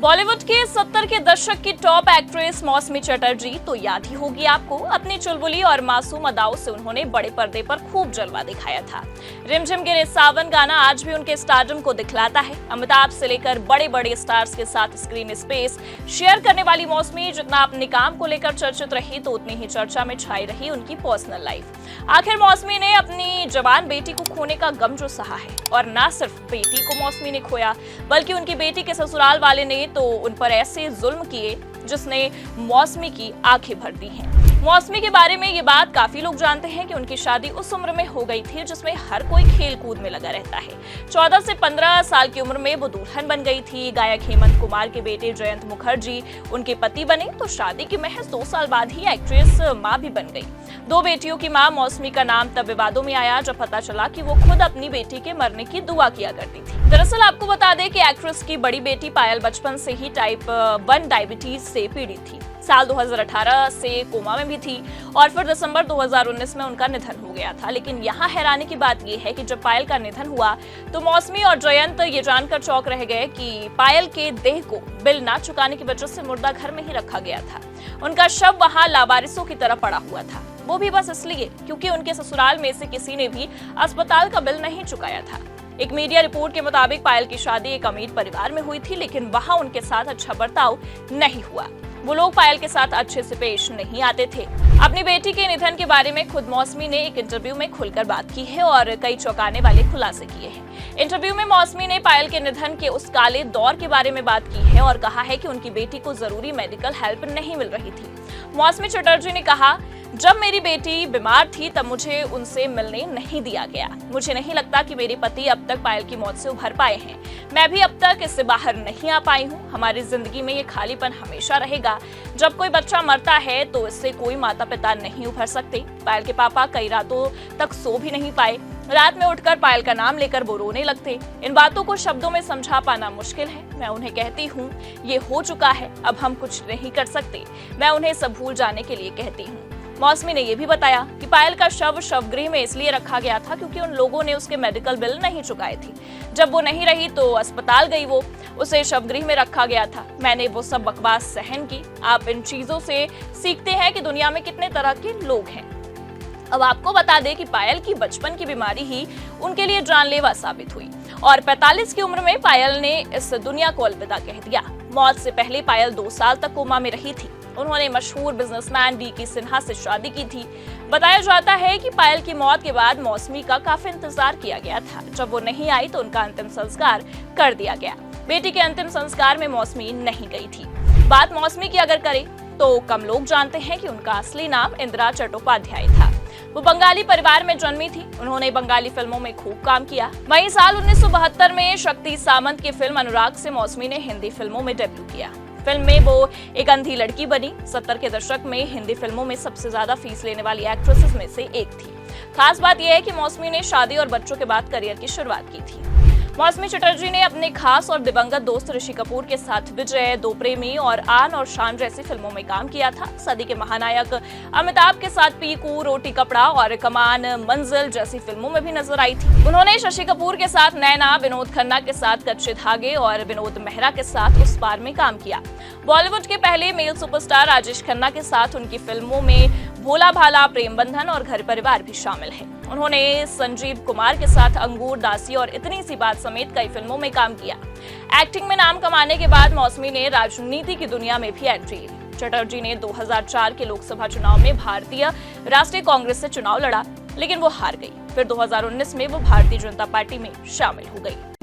बॉलीवुड के 70 के दशक की टॉप एक्ट्रेस मौसमी चटर्जी तो याद ही होगी आपको। अपनी चुलबुली और मासूम अदाओं से उन्होंने बड़े पर्दे पर खूब जलवा दिखाया था। रिमझिम गिरे सावन गाना आज भी उनके स्टारडम को दिखलाता है। अमिताभ से लेकर बड़े बड़े स्टार्स के साथ स्क्रीन स्पेस शेयर करने वाली मौसमी जितना अपने काम को लेकर चर्चित रही तो उतनी ही चर्चा में छाई रही उनकी पर्सनल लाइफ। आखिर मौसमी ने अपनी जवान बेटी को खोने का गम जो सहा है, और न सिर्फ बेटी को मौसमी ने खोया बल्कि उनकी बेटी के ससुराल वाले ने तो उन पर ऐसे जुल्म किए जिसने मौसमी की आंखें भर दी हैं। मौसमी के बारे में ये बात काफी लोग जानते हैं कि उनकी शादी उस उम्र में हो गई थी जिसमें हर कोई खेल कूद में लगा रहता है। 14 से 15 साल की उम्र में वो दुल्हन बन गई थी। गायक हेमंत कुमार के बेटे जयंत मुखर्जी उनके पति बने तो शादी के महज 2 साल बाद ही एक्ट्रेस मां भी बन गई। 2 बेटियों की मां मौसमी का नाम तब विवादों में आया जब पता चला कि वो खुद अपनी बेटी के मरने की दुआ किया करती थी। दरअसल आपको बता दें कि एक्ट्रेस की बड़ी बेटी पायल बचपन से ही टाइप 1 डायबिटीज से पीड़ित थी। साल 2018 से कोमा में भी थी और फिर दिसंबर 2019 में उनका निधन हो गया था। लेकिन यहाँ हैरानी की बात यह है कि जब पायल का निधन हुआ तो मौसमी और जयंत ये जानकर चौंक रह गए कि पायल के देह को बिल ना चुकाने की वजह से मुर्दा घर में ही रखा गया था। उनका शव वहां लावारिसों की तरह पड़ा हुआ था, वो भी बस इसलिए क्योंकि उनके ससुराल में से किसी ने भी अस्पताल का बिल नहीं चुकाया था। एक मीडिया रिपोर्ट के मुताबिक पायल की शादी एक अमीर परिवार में हुई थी, लेकिन वहां उनके साथ अच्छा बर्ताव नहीं हुआ। वो लोग पायल के साथ अच्छे से पेश नहीं आते थे। अपनी बेटी के निधन के बारे में खुद मौसमी ने एक इंटरव्यू में खुलकर बात की है और कई चौंकाने वाले खुलासे किए हैं। इंटरव्यू में मौसमी ने पायल के निधन के उस काले दौर के बारे में बात की है और कहा है कि उनकी बेटी को जरूरी मेडिकल हेल्प नहीं मिल रही थी। मौसमी चटर्जी ने कहा, जब मेरी बेटी बीमार थी तब मुझे उनसे मिलने नहीं दिया गया। मुझे नहीं लगता कि मेरे पति अब तक पायल की मौत से उभर पाए हैं। मैं भी अब तक इससे बाहर नहीं आ पाई हूँ। हमारी जिंदगी में ये खालीपन हमेशा रहेगा। जब कोई बच्चा मरता है तो इससे कोई माता पिता नहीं उभर सकते। पायल के पापा कई रातों तक सो भी नहीं पाए। रात में उठकर पायल का नाम लेकर वो रोने लगते। इन बातों को शब्दों में समझा पाना मुश्किल है। मैं उन्हें कहती हूँ ये हो चुका है, अब हम कुछ नहीं कर सकते। मैं उन्हें सब भूल जाने के लिए कहती हूँ। मौसमी ने यह भी बताया कि पायल का शव शवगृह में इसलिए रखा गया था क्योंकि उन लोगों ने उसके मेडिकल बिल नहीं चुकाए थे। जब वो नहीं रही तो अस्पताल गई, वो उसे शवगृह में रखा गया था। मैंने वो सब बकवास सहन की। आप इन चीजों से सीखते हैं कि दुनिया में कितने तरह के लोग हैं। अब आपको बता दें कि पायल की बचपन की बीमारी ही उनके लिए जानलेवा साबित हुई और 45 की उम्र में पायल ने इस दुनिया को अलविदा कह दिया। मौत से पहले पायल 2 साल तक कोमा में रही थी। उन्होंने मशहूर बिजनेसमैन वी.के. सिन्हा से शादी की थी। बताया जाता है कि पायल की मौत के बाद मौसमी का काफी इंतजार किया गया था। जब वो नहीं आई तो उनका अंतिम संस्कार कर दिया गया। बेटी के अंतिम संस्कार में मौसमी नहीं गई थी। बात मौसमी की अगर करें तो कम लोग जानते हैं कि उनका असली नाम इंदिरा चट्टोपाध्याय था। वो बंगाली परिवार में जन्मी थी। उन्होंने बंगाली फिल्मों में खूब काम किया। वहीं साल 1972 में शक्ति सामंत की फिल्म अनुराग से मौसमी ने हिंदी फिल्मों में डेब्यू किया। फिल्म में वो एक अंधी लड़की बनी। 70 के दशक में हिंदी फिल्मों में सबसे ज्यादा फीस लेने वाली एक्ट्रेसेस में से एक थी। खास बात यह है कि मौसमी ने शादी और बच्चों के बाद करियर की शुरुआत की थी। मौसमी चटर्जी ने अपने खास और दिवंगत दोस्त ऋषि कपूर के साथ विजय, दो प्रेमी और आन और शान जैसी फिल्मों में काम किया था। सदी के महानायक अमिताभ के साथ पीकू, रोटी कपड़ा और कमान, मंजिल जैसी फिल्मों में भी नजर आई थी। उन्होंने शशि कपूर के साथ नैना, विनोद खन्ना के साथ कच्चे धागे और विनोद मेहरा के साथ उस पार में काम किया। बॉलीवुड के पहले मेल सुपरस्टार राजेश खन्ना के साथ उनकी फिल्मों में भोला भाला, प्रेम बंधन और घर परिवार भी शामिल है। उन्होंने संजीव कुमार के साथ अंगूर, दासी और इतनी सी बात समेत कई फिल्मों में काम किया। एक्टिंग में नाम कमाने के बाद मौसमी ने राजनीति की दुनिया में भी एंट्री ली। चटर्जी ने 2004 के लोकसभा चुनाव में भारतीय राष्ट्रीय कांग्रेस से चुनाव लड़ा, लेकिन वो हार गई। फिर 2019 में वो भारतीय जनता पार्टी में शामिल हो गई।